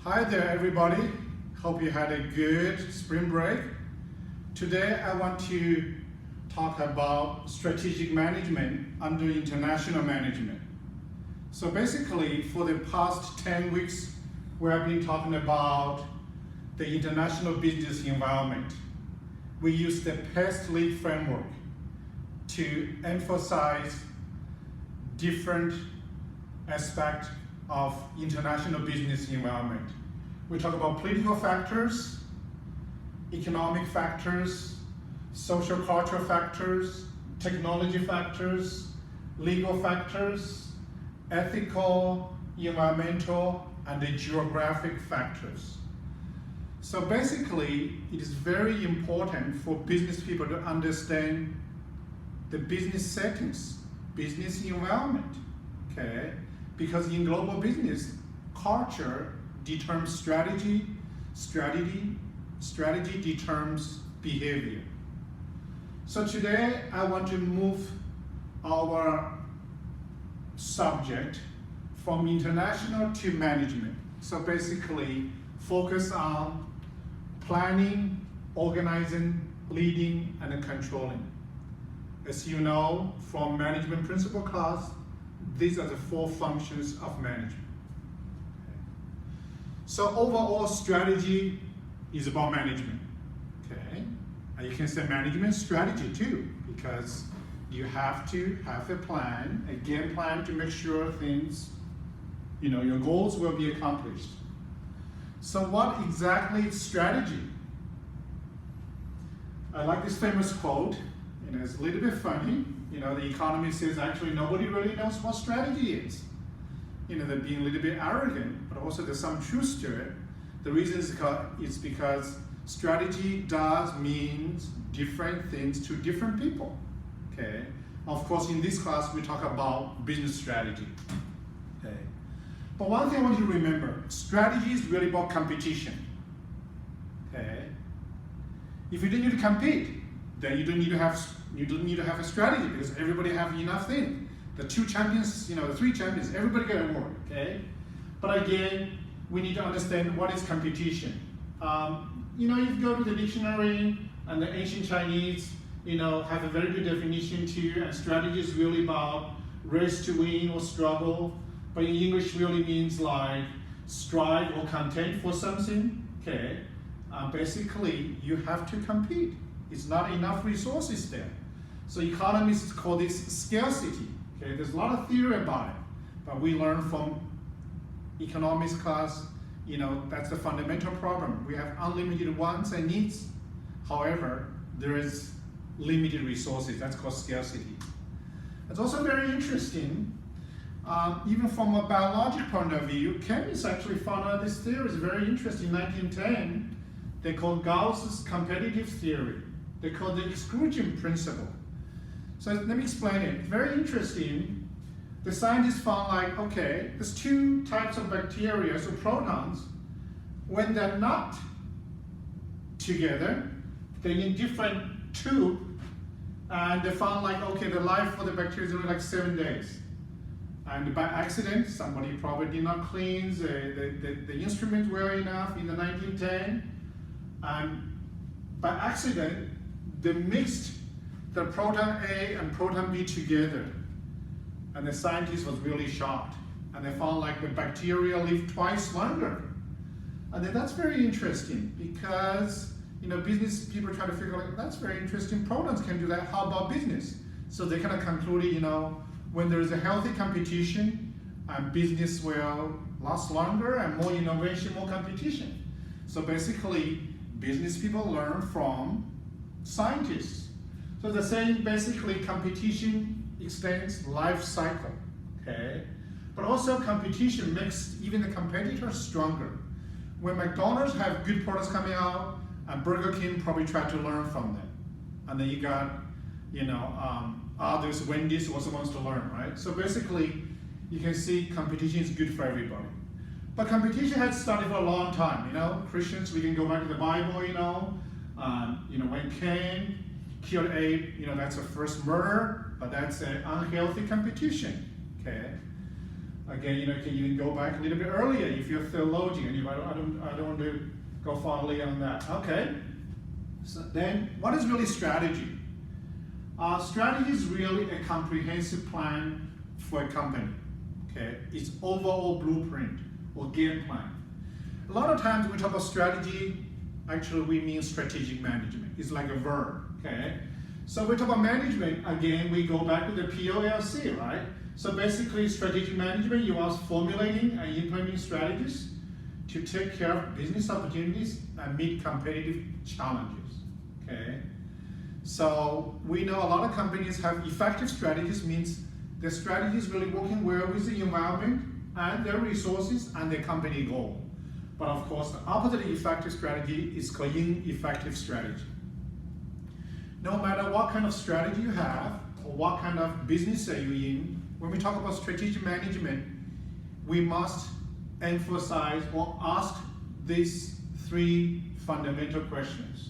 Hi there, everybody. Hope you had a good spring break. Today, I want to talk about strategic management under international management. So basically, for the past 10 weeks, we have been talking about the international business environment. We use the PEST-LEAD framework to emphasize different aspects of international business environment. We talk about political factors, economic factors, social cultural factors, technology factors, legal factors, ethical, environmental, and the geographic factors. So basically, it is very important for business people to understand the business settings, business environment, okay? Because in global business, culture determines strategy, strategy determines behavior. So today, I want to move our subject from international to management. So basically, focus on planning, organizing, leading, and controlling. As you know, from management principle class, these are the 4 functions of management. So overall strategy is about management, okay? And you can say management strategy too, because you have to have a plan, a game plan to make sure things, your goals will be accomplished. So what exactly is strategy? I like this famous quote, it's a little bit funny. The economy says actually nobody really knows what strategy is. They're being a little bit arrogant, but also there's some truth to it. The reason is because strategy does mean different things to different people, okay? Of course, in this class, we talk about business strategy, okay? But one thing I want you to remember, strategy is really about competition, okay? If you don't need to compete, then you don't need to have a strategy because everybody have enough things. The 2 champions, the 3 champions, everybody get a award, okay? But again, we need to understand what is competition. You go to the dictionary and the ancient Chinese, have a very good definition too, and strategy is really about race to win or struggle, but in English really means like strive or contend for something, okay? Basically, you have to compete. It's not enough resources there. So economists call this scarcity. Okay, there's a lot of theory about it, but we learn from economics class, that's the fundamental problem. We have unlimited wants and needs. However, there is limited resources. That's called scarcity. It's also very interesting, even from a biological point of view, chemists actually found out this theory is very interesting. In 1910, they called Gauss's competitive theory. They called the exclusion principle. So let me explain it. It's very interesting. The scientists found okay, there's 2 types of bacteria, so protons. When they're not together, they're in different tube, and they found okay, the life for the bacteria is only 7 days. And by accident, somebody probably did not clean the instrument well enough in the 1910, and by accident, they mixed the proton A and proton B together. And the scientist was really shocked. And they found the bacteria live twice longer. And then that's very interesting because, business people try to figure out, that's very interesting. Protons can do that. How about business? So they kind of concluded, when there is a healthy competition, business will last longer and more innovation, more competition. So basically, business people learn from scientists. So the saying basically competition extends life cycle, okay? But also competition makes even the competitors stronger. When McDonald's have good products coming out, and Burger King probably try to learn from them. And then you got, others, Wendy's also wants to learn, right? So basically, you can see competition is good for everybody. But competition had started for a long time, Christians, we can go back to the Bible, when Cain Killed Abel, that's a first murder, but that's an unhealthy competition, okay? Again, you can even go back a little bit earlier if you're a theologian, and I don't want to go far earlier on that. Okay. So then, what is really strategy? Strategy is really a comprehensive plan for a company. Okay, it's overall blueprint or game plan. A lot of times when we talk about strategy, actually we mean strategic management. It's like a verb. Okay, so we talk about management again. We go back to the POLC, right? So basically, strategic management, you are formulating and implementing strategies to take care of business opportunities and meet competitive challenges. Okay, so we know a lot of companies have effective strategies, means the strategy is really working well with the environment and their resources and their company goal. But of course, the opposite of effective strategy is called ineffective strategy. No matter what kind of strategy you have or what kind of business are you in, when we talk about strategic management, we must emphasize or ask these three fundamental questions.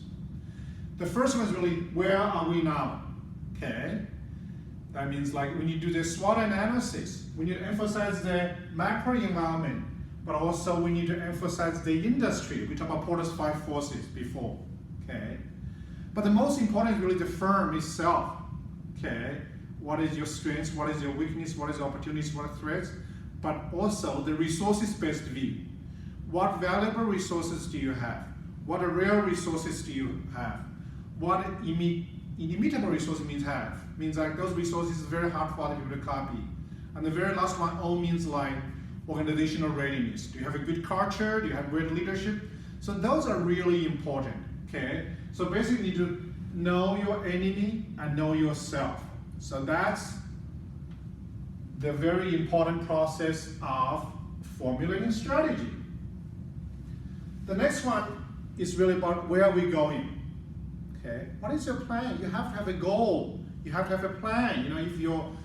The first one is really, where are we now? Okay, that means like when you do the SWOT analysis, we need to emphasize the macro environment, but also we need to emphasize the industry. We talked about Porter's 5 forces before. Okay, but the most important is really the firm itself. Okay, what is your strengths? What is your weakness? What is your opportunities? What are threats? But also the resources-based view. What valuable resources do you have? What rare resources do you have? What inimitable resources means like those resources is very hard for other people to copy. And the very last one, O, means like organizational readiness. Do you have a good culture? Do you have great leadership? So those are really important. Okay, so basically you need to know your enemy and know yourself. So that's the very important process of formulating strategy. The next one is really about where are we going. Okay, what is your plan? You have to have a goal. You have to have a plan. If your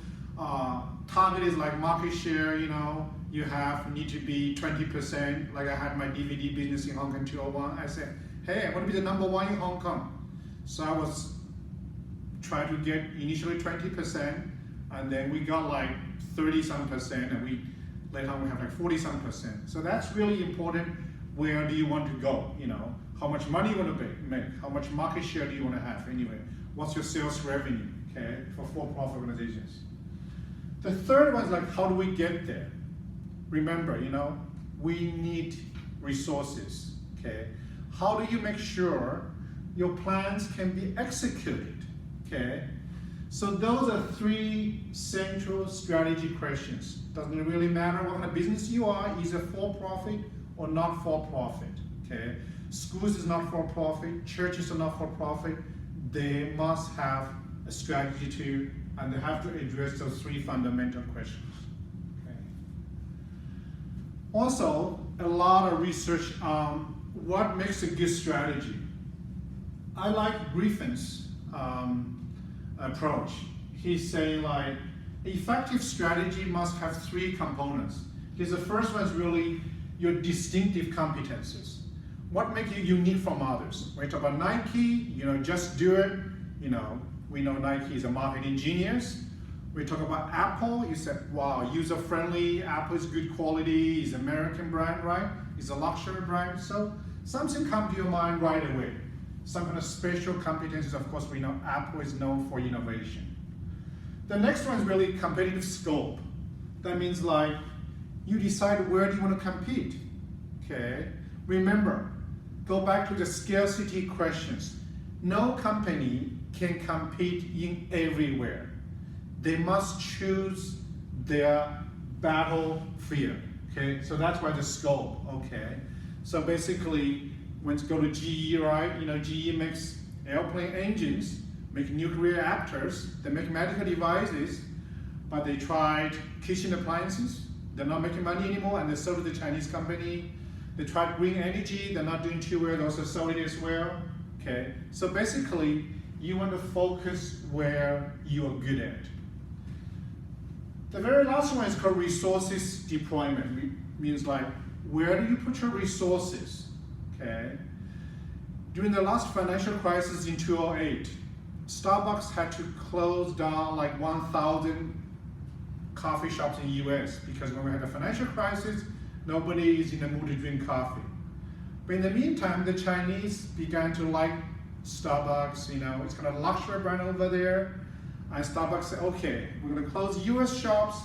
target is like market share, you need to be 20%. Like I had my DVD business in Hong Kong 201. I said, hey, I want to be the #1 in Hong Kong. So I was trying to get initially 20%, and then we got like 30-some%, and later on we have like 40-some%. So that's really important. Where do you want to go? How much money you want to make? How much market share do you want to have? Anyway, what's your sales revenue? Okay, for for-profit organizations. The third one is like, how do we get there? Remember, we need resources. Okay, how do you make sure your plans can be executed? Okay, so those are 3 central strategy questions. Doesn't really matter what kind of business you are, either for-profit or not for-profit. Okay, schools is not for-profit, churches are not for-profit. They must have a strategy too, and they have to address those 3 fundamental questions. Okay. Also, a lot of research on what makes a good strategy. I like Griffin's approach. He's saying like, effective strategy must have 3 components. Because the first one is really your distinctive competences. What makes you unique from others? When you talk about Nike, just do it. We know Nike is a marketing genius. We talk about Apple, you said, wow, user-friendly, Apple is good quality, it's an American brand, right? It's a luxury brand. So something comes to your mind right away. Some kind of special competencies, of course, we know Apple is known for innovation. The next one is really competitive scope. That means like, you decide where do you want to compete, okay? Remember, go back to the scarcity questions. No company can compete in everywhere. They must choose their battlefield, okay? So that's why the scope, okay? So basically, when you go to GE, right? GE makes airplane engines, make nuclear reactors, they make medical devices, but they tried kitchen appliances. They're not making money anymore, and they sold to the Chinese company. They tried green energy, they're not doing too well, they also sold it as well. Okay, so basically, you want to focus where you are good at. The very last one is called resources deployment. It means like, where do you put your resources? Okay. During the last financial crisis in 2008, Starbucks had to close down like 1,000 coffee shops in the US, because when we had the financial crisis, nobody is in the mood to drink coffee. But in the meantime, the Chinese began to like Starbucks, it's kind of a luxury brand over there. And Starbucks said, okay, we're going to close US shops,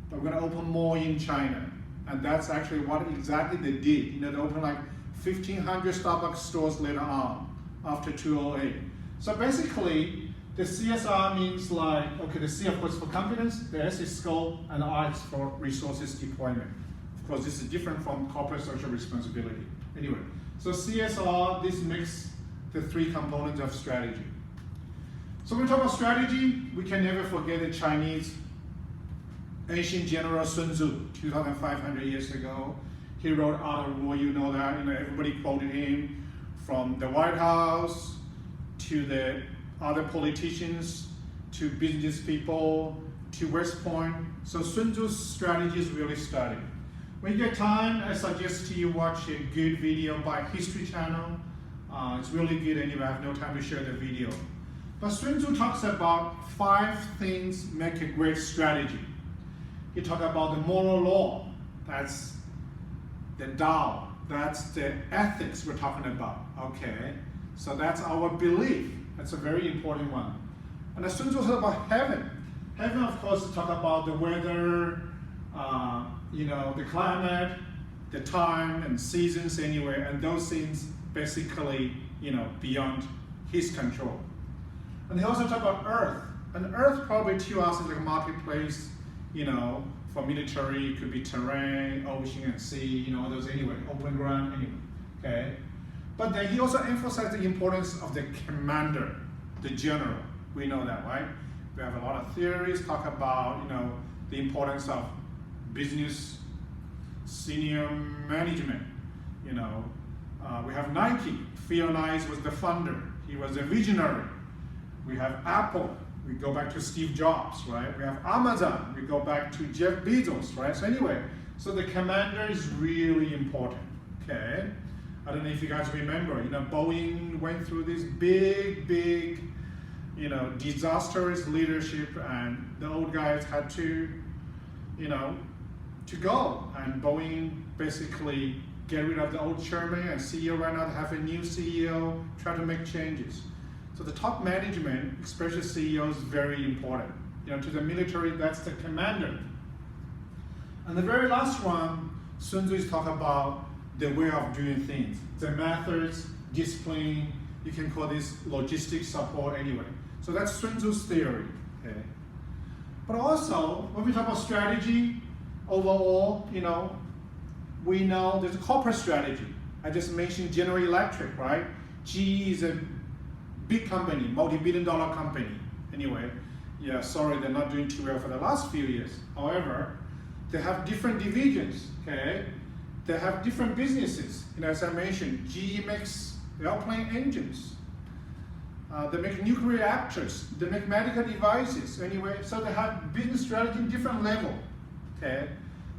but we're going to open more in China. And that's actually what exactly they did. They opened like 1,500 Starbucks stores later on, after 2008. So basically, the C.S.R means the C of course for competence, the S is scope, and the R is for resources deployment. Of course, this is different from corporate social responsibility. Anyway, so C.S.R, this makes the three components of strategy. So when we talk about strategy, we can never forget the Chinese ancient general Sun Tzu, 2,500 years ago. He wrote Art of War, that, everybody quoted him from the White House to the other politicians, to business people, to West Point. So Sun Tzu's strategy is really studied. When you get time, I suggest to you watch a good video by History Channel. It's really good, and I have no time to share the video. But Sun Tzu talks about 5 things make a great strategy. He talks about the moral law, that's the Tao, that's the ethics we're talking about, okay? So that's our belief. That's a very important one. And as soon as we talk about heaven, heaven of course talk about the weather, the climate, the time and seasons anyway, and those things basically, beyond his control. And he also talk about earth. And earth probably to us is like a marketplace, for military, it could be terrain, ocean and sea, those anyway, open ground anyway, okay? But then he also emphasized the importance of the commander, the general. We know that, right? We have a lot of theories talk about, the importance of business, senior management. We have Nike. Phil Knight was the founder. He was a visionary. We have Apple. We go back to Steve Jobs, right? We have Amazon. We go back to Jeff Bezos, right? So anyway, so the commander is really important, okay? I don't know if you guys remember, Boeing went through this big, disastrous leadership, and the old guys had to, to go. And Boeing basically get rid of the old chairman and CEO right now, to have a new CEO, try to make changes. So the top management, especially CEO, is very important. To the military, that's the commander. And the very last one, Sun Tzu is talking about the way of doing things, the methods, discipline. You can call this logistics support anyway. So that's Sun Tzu's theory. Okay. But also, when we talk about strategy, overall, we know there's a corporate strategy. I just mentioned General Electric, right? GE is a big company, multi-billion-dollar company. Anyway, yeah, sorry, they're not doing too well for the last few years. However, they have different divisions, okay? They have different businesses. As I mentioned, GE makes airplane engines. They make nuclear reactors. They make medical devices. Anyway, so they have business strategy in different level, okay?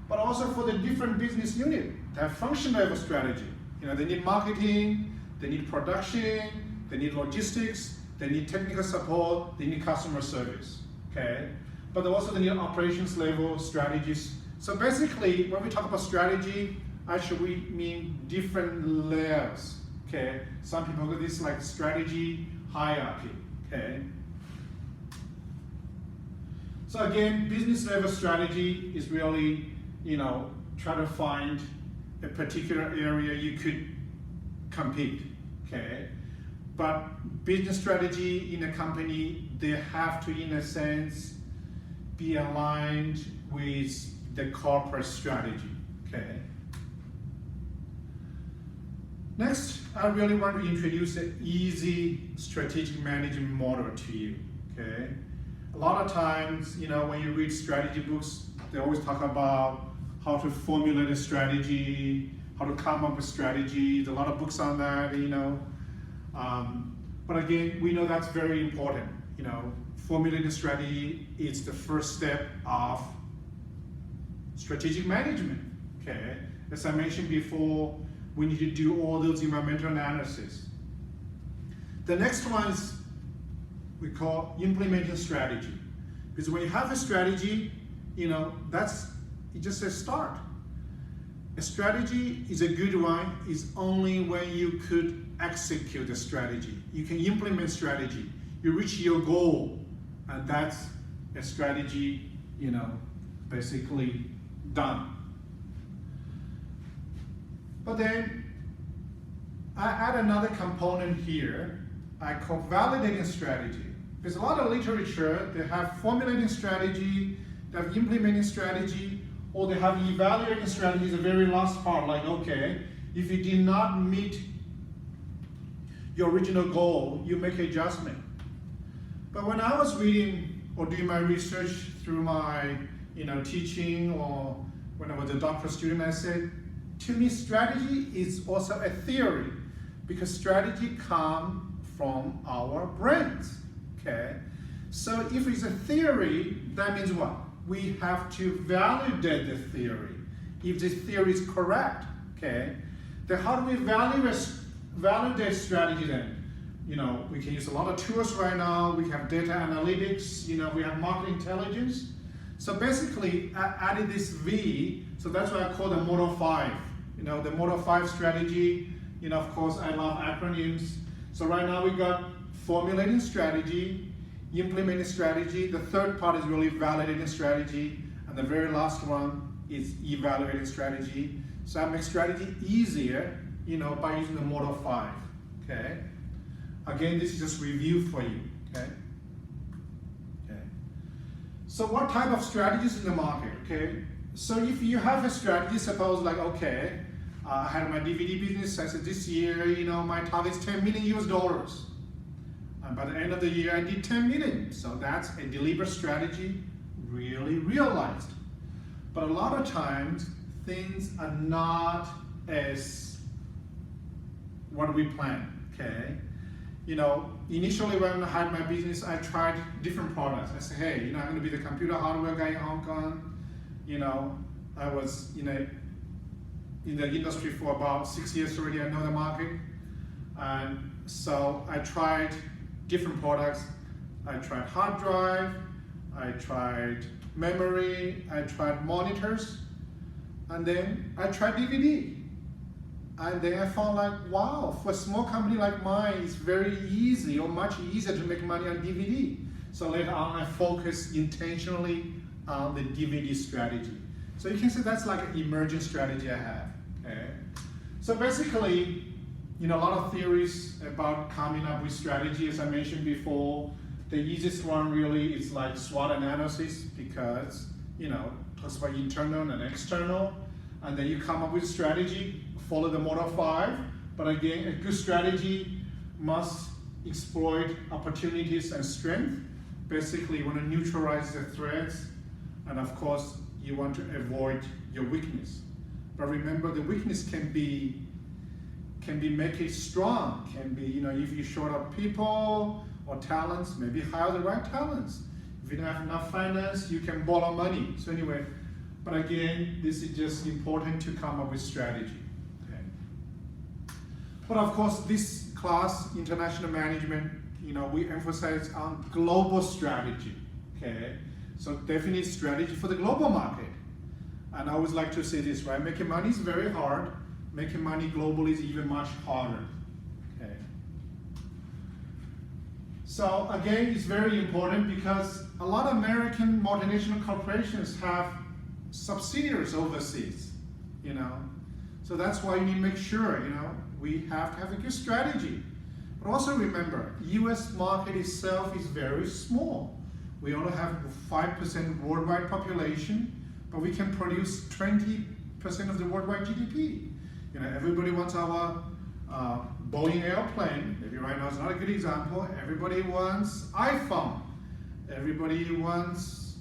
But also for the different business unit, they have function level strategy. They need marketing, they need production, they need logistics, they need technical support, they need customer service, okay? But also they need operations level strategies. So basically, when we talk about strategy, actually we mean different layers, okay? Some people call this like strategy hierarchy, okay? So again, business level strategy is really, try to find a particular area you could compete, okay? But business strategy in a company, they have to, in a sense, be aligned with the corporate strategy, okay? Next, I really want to introduce an easy strategic management model to you, okay? A lot of times, when you read strategy books, they always talk about how to formulate a strategy, how to come up with strategies, a lot of books on that, but again, we know that's very important. Formulating a strategy is the first step of strategic management, okay? As I mentioned before, we need to do all those environmental analysis. The next one is we call implementing strategy. Because when you have a strategy, that's just a start. A strategy is a good one is only when you could execute the strategy. You can implement strategy. You reach your goal, and that's a strategy, basically done. But then I add another component here I call validating strategy. There's a lot of literature, they have formulating strategy, they have implementing strategy, or they have evaluating strategy, the very last part, like, okay, if you did not meet your original goal, you make an adjustment. But when I was reading or doing my research through my teaching, or when I was a doctoral student, I said, to me, strategy is also a theory, because strategy comes from our brains, okay? So if it's a theory, that means what? We have to validate the theory. If the theory is correct, okay, then how do we validate strategy then? We can use a lot of tools right now. We have data analytics, we have market intelligence. So basically, I added this V, so that's why I call the Model 5. The Model 5 strategy, of course, I love acronyms. So right now we got formulating strategy, implementing strategy. The third part is really validating strategy. And the very last one is evaluating strategy. So I make strategy easier, by using the Model 5, okay? Again, this is just review for you, okay? So what type of strategies in the market, okay? So if you have a strategy, suppose like, okay, I had my DVD business, I said this year, my target is $10 million US. And by the end of the year, I did 10 million. So that's a deliberate strategy, really realized. But a lot of times, things are not as what we plan, okay? Initially when I had my business, I tried different products. I said, hey, I'm going to be the computer hardware guy in Hong Kong. I was in the industry for about 6 years already. I know the market. And so I tried different products. I tried hard drive, I tried memory, I tried monitors, and then I tried DVD. And then I found like, wow, for a small company like mine, it's very easy or much easier to make money on DVD. So later on, I focused intentionally on the DVD strategy. So you can say that's like an emerging strategy I have, okay? So basically, a lot of theories about coming up with strategy, as I mentioned before. The easiest one really is like SWOT analysis, because, talks about internal and external, and then you come up with a strategy, follow the Model 5, but again, a good strategy must exploit opportunities and strength. Basically, you want to neutralize the threats, and of course, you want to avoid your weakness. But remember, the weakness can be make it strong, can be, if you're short of people or talents, maybe hire the right talents. If you don't have enough finance, you can borrow money. So anyway, but again, this is just important to come up with strategy. Okay. But of course, this class, International Management, we emphasize on global strategy, okay? So definitely strategy for the global market. And I always like to say this, right? Making money is very hard. Making money globally is even much harder, okay? So again, it's very important because a lot of American multinational corporations have subsidiaries overseas, So that's why you need to make sure, we have to have a good strategy. But also remember, US market itself is very small. We only have 5% worldwide population, but we can produce 20% of the worldwide GDP. Everybody wants our Boeing airplane. Maybe right now it's not a good example. Everybody wants iPhone. Everybody wants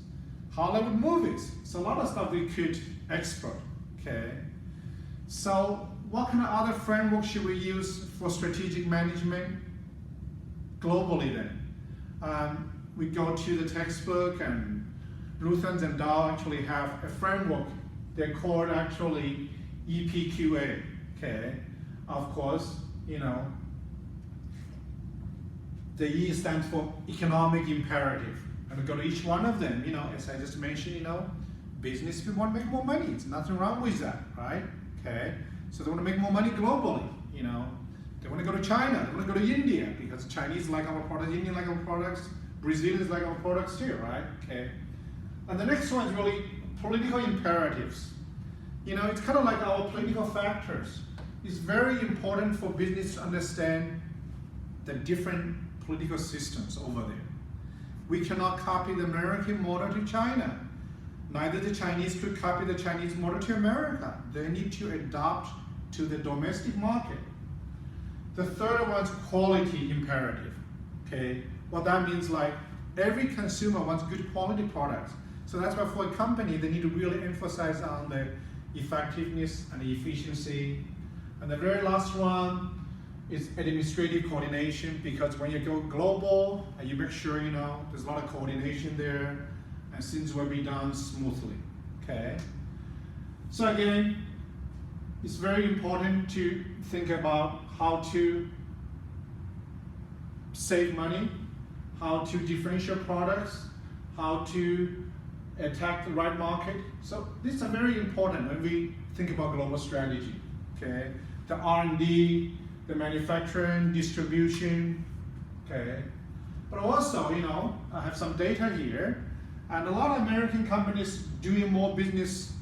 Hollywood movies. So a lot of stuff we could export, okay? So what kind of other framework should we use for strategic management globally then? We go to the textbook, and Luthans and Dow actually have a framework. They're called actually EPQA, okay? Of course, the E stands for economic imperative. And we go to each one of them, as I just mentioned, business people want to make more money. There's nothing wrong with that, right? Okay, so they want to make more money globally, you know. They want to go to China, they want to go to India, because Chinese like our products, Indian like our products, Brazilians like our products too, right? Okay. And the next one is really political imperatives. You know, it's kind of like our political factors. It's very important for business to understand the different political systems over there. We cannot copy the American model to China. Neither the Chinese could copy the Chinese model to America. They need to adapt to the domestic market. The third one is quality imperative. Okay, what that means, like every consumer wants good quality products. So that's why for a company they need to really emphasize on the effectiveness and the efficiency. And the very last one is administrative coordination, because when you go global, you make sure, you know, there's a lot of coordination there and things will be done smoothly. Okay. So again, it's very important to think about how to save money, how to differentiate products, how to attack the right market. So these are very important when we think about global strategy. Okay, the R&D, the manufacturing, distribution. Okay, but also, you know, I have some data here, and a lot of American companies doing more business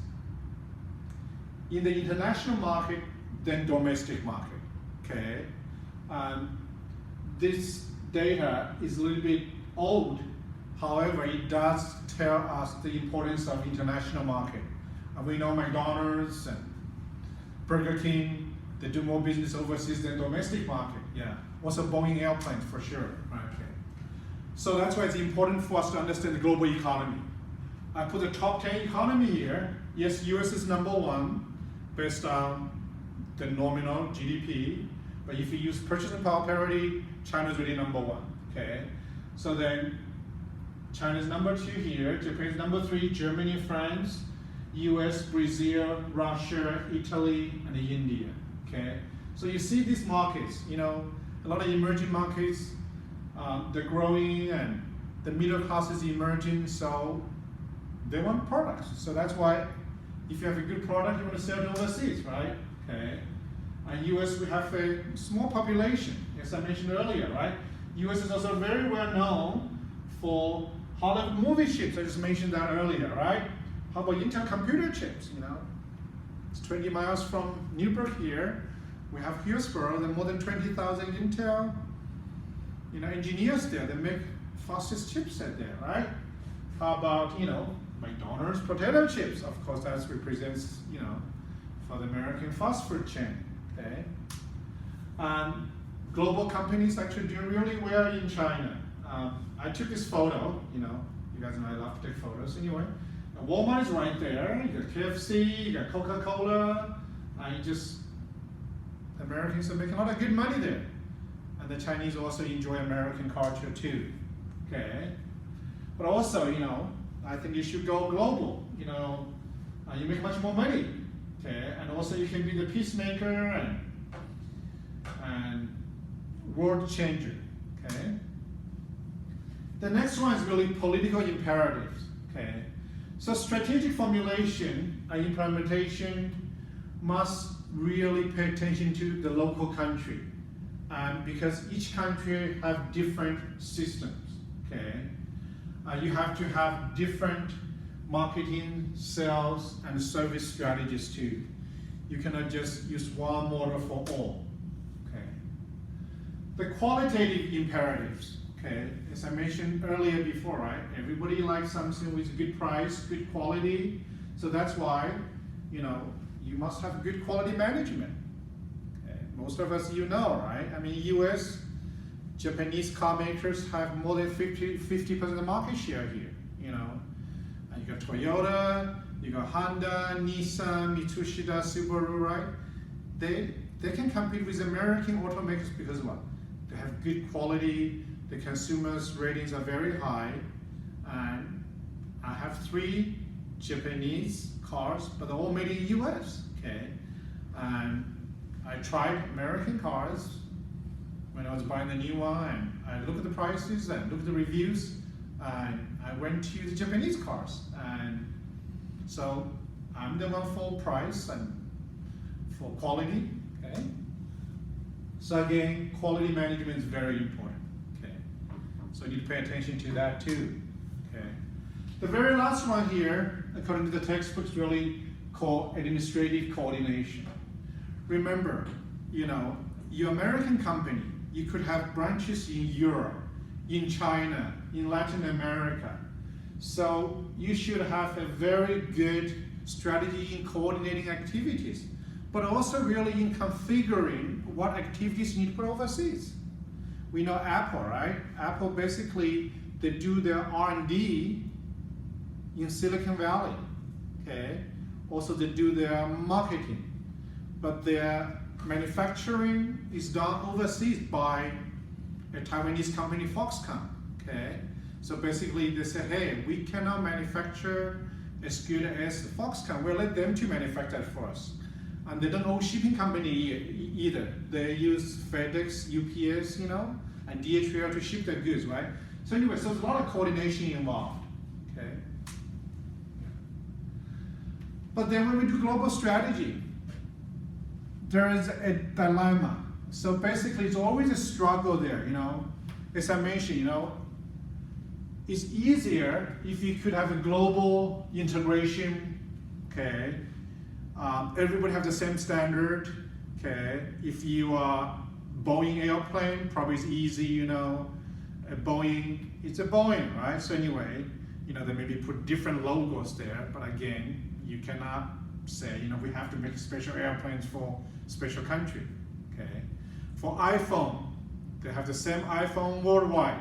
in the international market than domestic market. Okay, this data is a little bit old. However, it does tell us the importance of international market. And we know McDonald's and Burger King, they do more business overseas than domestic market. Yeah, also Boeing airplanes for sure. Okay. So that's why it's important for us to understand the global economy. I put the top 10 economy here. Yes, US is #1 based on the nominal GDP. But if you use purchasing power parity, China's really #1. Okay. So then China's #2 here, Japan's #3, Germany, France, US, Brazil, Russia, Italy, and India. Okay, so you see these markets, you know, a lot of emerging markets, they're growing and the middle class is emerging, so they want products. So that's why if you have a good product, you want to sell it overseas, right? Okay, and US, we have a small population, as I mentioned earlier, right? US is also very well known for Hollywood movie chips. I just mentioned that earlier, right? How about Intel computer chips? You know, it's 20 miles from Newburgh here. We have Hillsboro. There are more than 20,000 Intel, you know, engineers there. They make fastest chipset there, right? How about, you know, McDonald's potato chips? Of course, that represents, you know, for the American fast food chain. Okay, global companies actually doing really well in China. I took this photo, you know, you guys know I love to take photos anyway. Now, Walmart is right there, you got KFC, you got Coca-Cola, Americans are making a lot of good money there. And the Chinese also enjoy American culture too, okay? But also, you know, I think you should go global, you know, you make much more money, okay? And also you can be the peacemaker and world changer, okay? The next one is really political imperatives, okay? So strategic formulation and implementation must really pay attention to the local country, because each country have different systems, okay? You have to have different marketing, sales, and service strategies too. You cannot just use one model for all, okay? The qualitative imperatives, okay? As I mentioned earlier before, right? Everybody likes something with good price, good quality. So that's why, you know, you must have good quality management. Okay? Most of us, you know, right? I mean, US, Japanese car makers have more than 50% of the market share here, you know. And you got Toyota, you got Honda, Nissan, Mitsubishi, Subaru, right? They can compete with American automakers because what? They have good quality, the consumers' ratings are very high, and I have 3 Japanese cars, but they're all made in the US, okay? And I tried American cars when I was buying the new one, and I look at the prices and look at the reviews, and I went to the Japanese cars. And So I'm the one for price and for quality. Okay. So again, quality management is very important. Okay. So you need to pay attention to that too. Okay. The very last one here, according to the textbook, is really called administrative coordination. Remember, your American company, you could have branches in Europe, in China, in Latin America. So you should have a very good strategy in coordinating activities, but also really in configuring what activities you need to put overseas. We know Apple, right? Apple basically, they do their R&D in Silicon Valley, okay? Also they do their marketing, but their manufacturing is done overseas by a Taiwanese company, Foxconn, okay? So basically they say, hey, we cannot manufacture as good as Foxconn, we'll let them to manufacture it for us. And they don't own shipping company either. They use FedEx, UPS, and DHL to ship their goods, right? So anyway, so there's a lot of coordination involved, okay? But then when we do global strategy, there is a dilemma. So basically, it's always a struggle there, As I mentioned, it's easier if you could have a global integration, okay? Everybody have the same standard, okay? If you are Boeing airplane, probably it's easy, a Boeing, it's a Boeing, right? So anyway, they maybe put different logos there, but again, you cannot say, we have to make special airplanes for special country, okay? For iPhone, they have the same iPhone worldwide,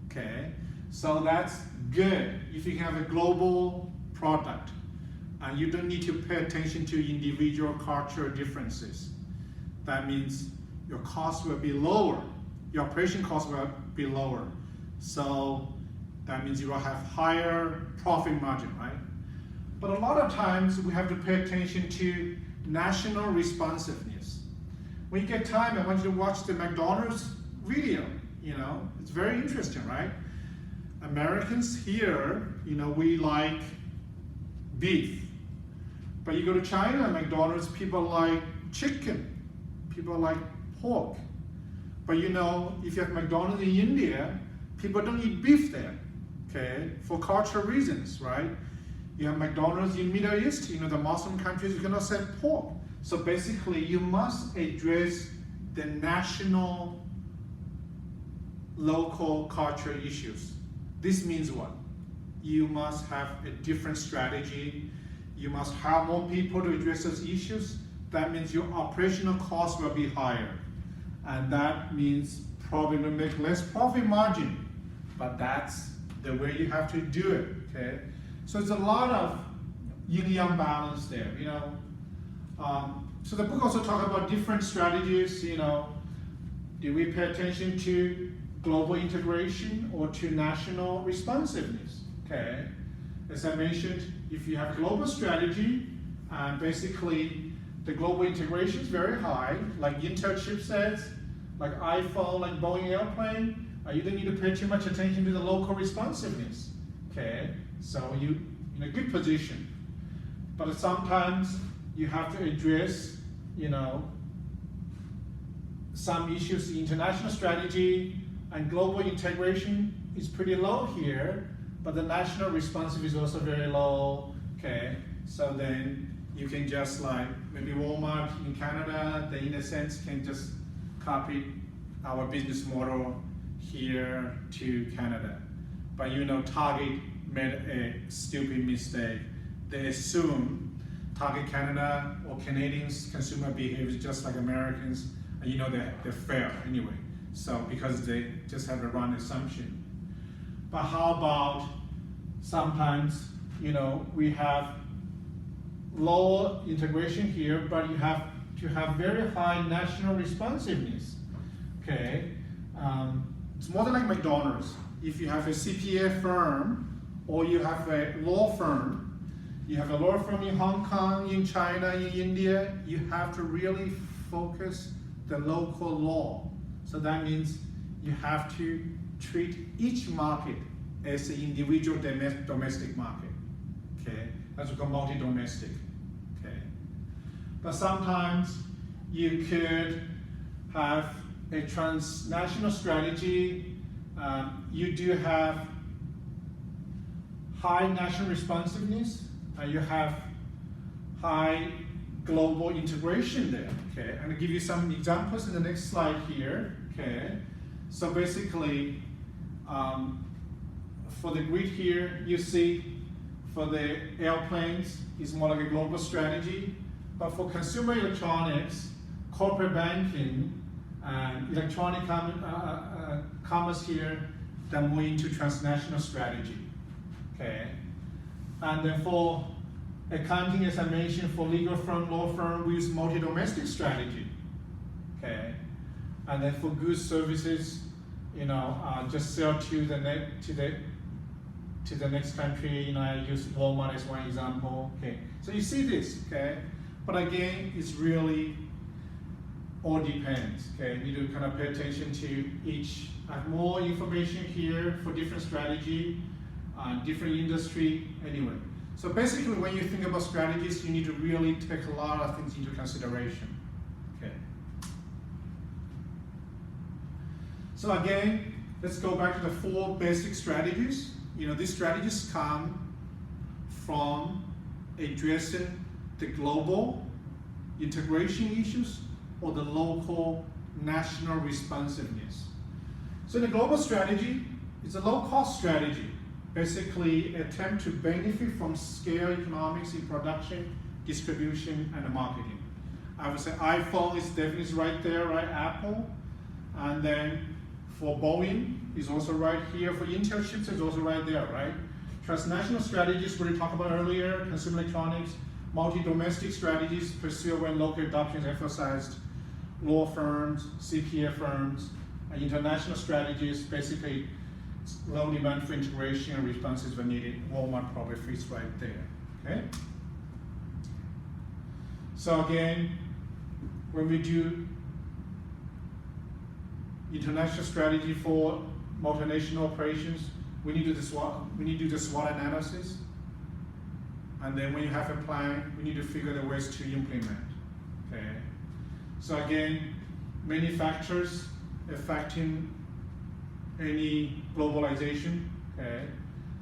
okay? So that's good if you have a global product and you don't need to pay attention to individual cultural differences. That means your cost will be lower, your operation cost will be lower. So that means you will have higher profit margin, right? But a lot of times we have to pay attention to national responsiveness. When you get time, I want you to watch the McDonald's video, it's very interesting, right? Americans here, we like beef. But you go to China, McDonald's, people like chicken, people like pork. But if you have McDonald's in India, people don't eat beef there, okay? For cultural reasons, right? You have McDonald's in Middle East, the Muslim countries, you cannot sell pork. So basically, you must address the national, local cultural issues. This means what? You must have a different strategy. You must hire more people to address those issues. That means your operational costs will be higher. And that means probably will make less profit margin. But that's the way you have to do it, okay? So it's a lot of yin-yang balance there, So the book also talks about different strategies, Do we pay attention to global integration or to national responsiveness, okay? As I mentioned, if you have global strategy, basically the global integration is very high, like Intel chipsets, like iPhone, like Boeing airplane, you don't need to pay too much attention to the local responsiveness, okay? So you're in a good position. But sometimes you have to address, some issues, the international strategy and global integration is pretty low here, but the national responsiveness is also very low, okay? So then you can just like, maybe Walmart in Canada, they in a sense can just copy our business model here to Canada. But Target made a stupid mistake. They assume Target Canada or Canadians consumer behavior is just like Americans, and they're fair anyway. So because they just have a wrong assumption. But how about sometimes, we have low integration here, but you have to have very high national responsiveness, okay? It's more than like McDonald's. If you have a CPA firm or you have a law firm, you have a law firm in Hong Kong, in China, in India, you have to really focus the local law. So that means you have to treat each market as an individual domestic market, okay? That's called multi-domestic. Okay. But sometimes you could have a transnational strategy. You do have high national responsiveness, and you have high global integration there. Okay, I'm going to give you some examples in the next slide here. Okay, so basically, for the grid here, you see for the airplanes, it's more like a global strategy. But for consumer electronics, corporate banking, and electronic commerce here, they're more into transnational strategy. Okay, and then for accounting, as I mentioned, for legal firm, law firm, we use multi-domestic strategy. Okay, and then for goods, services, just sell to the next country. I use Walmart as one example. Okay, so you see this. Okay, but again, it's really all depends. Okay, you need to kind of pay attention to each. I have more information here for different strategy, different industry. Anyway, so basically, when you think about strategies, you need to really take a lot of things into consideration. Okay. So again, let's go back to the 4 basic strategies. These strategies come from addressing the global integration issues or the local national responsiveness. So the global strategy is a low-cost strategy. Basically, attempt to benefit from scale economics in production, distribution, and marketing. I would say iPhone is definitely right there, right? Apple. And then for Boeing, is also right here. For Intel chips, it's also right there, right? Transnational strategies, we talked about earlier, consumer electronics, multi-domestic strategies, pursue when local adoption is emphasized, law firms, CPA firms, and international strategies, basically low demand for integration and responses when needed. Walmart probably fits right there, okay? So again, when we do international strategy for multinational operations, we need to do the SWOT analysis. And then when you have a plan, we need to figure the ways to implement, okay? So again, many factors affecting any globalization, okay?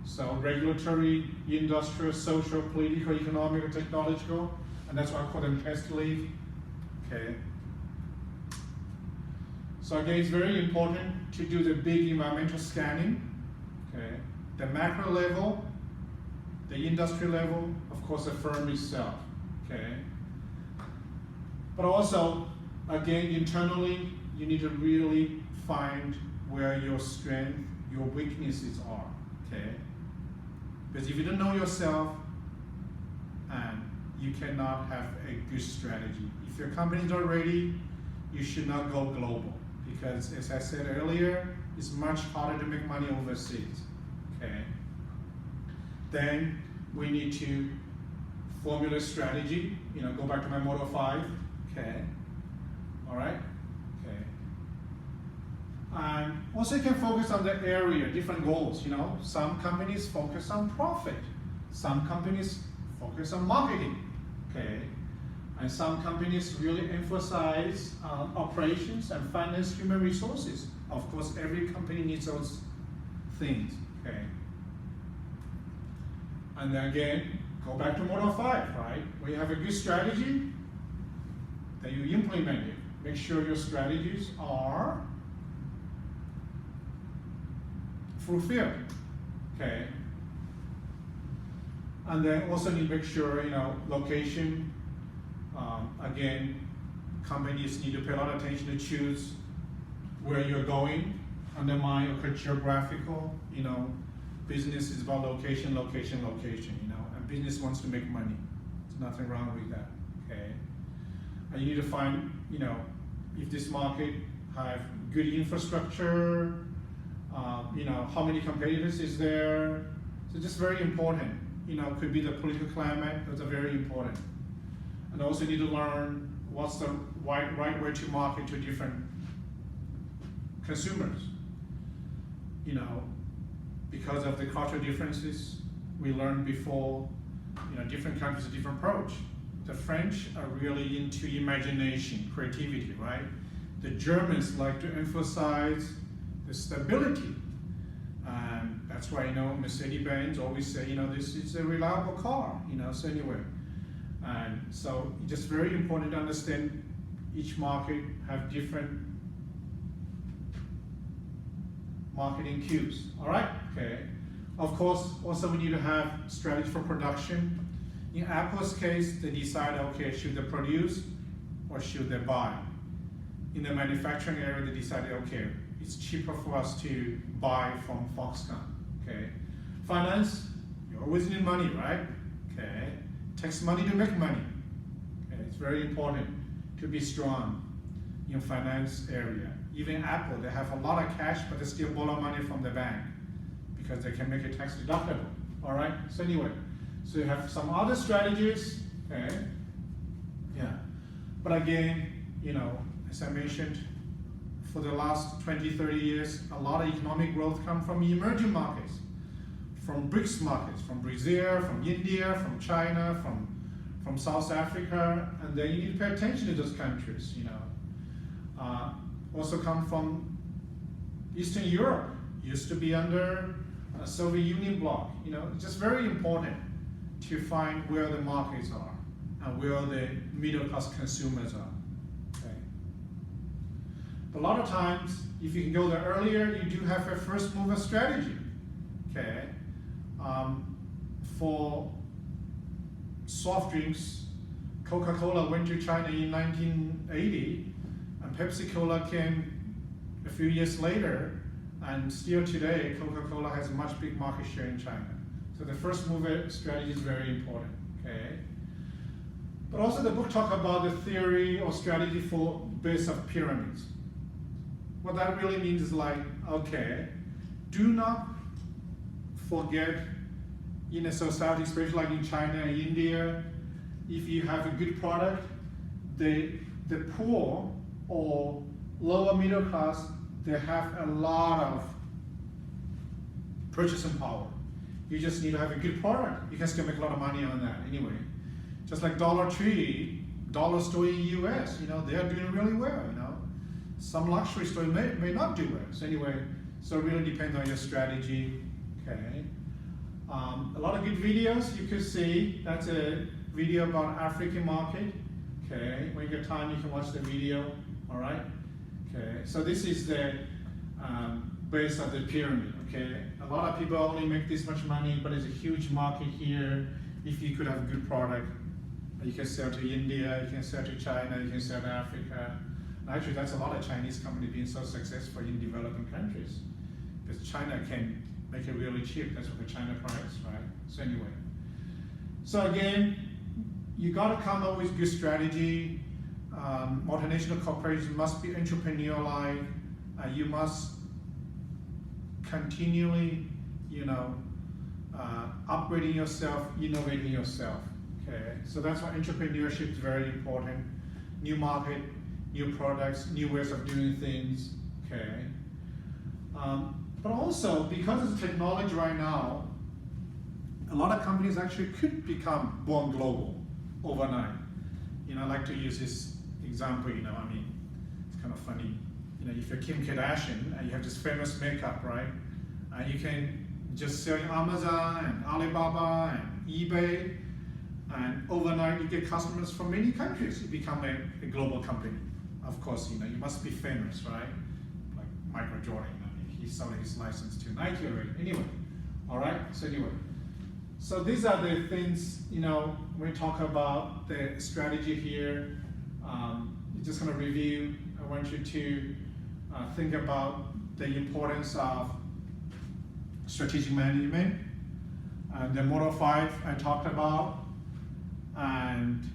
So regulatory, industrial, social, political, economic, or technological, and that's why I call them pest leaf, okay? So again, it's very important to do the big environmental scanning, okay? The macro level, the industry level, of course the firm itself, okay? But also, again, internally, you need to really find where your strength, your weaknesses are, okay? Because if you don't know yourself, you cannot have a good strategy. If your company is not ready, you should not go global. Because as I said earlier, it's much harder to make money overseas, okay? Then we need to formulate strategy, go back to my motto 5, okay? All right, okay. And also you can focus on the area, different goals, Some companies focus on profit. Some companies focus on marketing, okay? And some companies really emphasize operations and finance, human resources. Of course, every company needs those things, okay? And then again, go back to Model 5, right? When you have a good strategy, then you implement it. Make sure your strategies are fulfilled, okay? And then also you make sure, location, again, companies need to pay a lot of attention to choose where you're going. Undermine your geographical, business is about location, location, location, and business wants to make money. There's nothing wrong with that, okay? And you need to find, if this market have good infrastructure, how many competitors is there? So just very important. Could be the political climate, those are very important. And also need to learn what's the right way to market to different consumers. Because of the cultural differences we learned before, different countries, a different approach. The French are really into imagination, creativity, right? The Germans like to emphasize the stability. And that's why, Mercedes-Benz always say, this is a reliable car, so anyway. And so it's just very important to understand each market have different marketing cues, all right? Okay. Of course, also we need to have strategy for production. In Apple's case, they decide, okay, should they produce or should they buy? In the manufacturing area, they decided, okay, it's cheaper for us to buy from Foxconn, okay? Finance, you always need money, right? Okay, takes money to make money. Okay, it's very important to be strong in finance area. Even Apple, they have a lot of cash, but they still borrow money from the bank because they can make it tax deductible, all right? So anyway, so you have some other strategies, okay? Yeah, but again, as I mentioned, for the last 20, 30 years, a lot of economic growth come from emerging markets, from BRICS markets, from Brazil, from India, from China, from South Africa, and then you need to pay attention to those countries, Also come from Eastern Europe, used to be under a Soviet Union bloc, It's just very important to find where the markets are and where the middle class consumers are. A lot of times, if you can go there earlier, you do have a first mover strategy, okay? For soft drinks, Coca-Cola went to China in 1980, and Pepsi-Cola came a few years later, and still today, Coca-Cola has a much big market share in China. So the first mover strategy is very important, okay? But also the book talks about the theory or strategy for base of pyramids. What that really means is like, okay, do not forget in a society, especially like in China and India, if you have a good product, the poor or lower middle class, they have a lot of purchasing power. You just need to have a good product. You can still make a lot of money on that anyway. Just like Dollar Tree, dollar store in the US, they are doing really well, Some luxury store may not do well. So anyway, so it really depends on your strategy, okay? A lot of good videos you could see. That's a video about African market, okay? When you get time, you can watch the video, all right? Okay, so this is the base of the pyramid, okay? A lot of people only make this much money, but it's a huge market here. If you could have a good product, you can sell to India, you can sell to China, you can sell to Africa. Actually, that's a lot of Chinese companies being so successful in developing countries, because China can make it really cheap. That's what the China price, right? So anyway, so again, you got to come up with good strategy. Multinational corporations must be entrepreneurial-like. You must continually, upgrading yourself, innovating yourself. Okay, so that's why entrepreneurship is very important. New market, new products, new ways of doing things, okay? But also, because of the technology right now, a lot of companies actually could become born global overnight. I like to use this example, it's kind of funny. If you're Kim Kardashian and you have this famous makeup, right? And you can just sell on Amazon and Alibaba and eBay, and overnight you get customers from many countries. You become a global company. Of course, you must be famous, right? Like Michael Jordan, he sold his license to Nike already. Anyway, all right, so anyway. So these are the things, when we talk about the strategy here, just gonna review. I want you to think about the importance of strategic management, and the Model 5 I talked about, and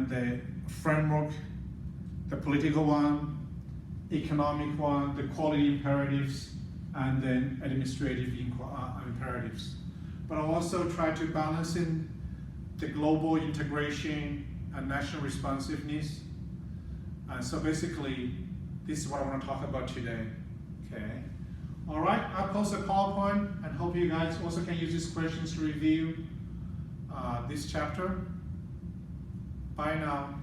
the framework, the political one, economic one, the quality imperatives, and then administrative imperatives. But I also try to balance in the global integration and national responsiveness. And so basically, this is what I want to talk about today, okay? All right, I'll post a PowerPoint and hope you guys also can use these questions to review this chapter. Bye now.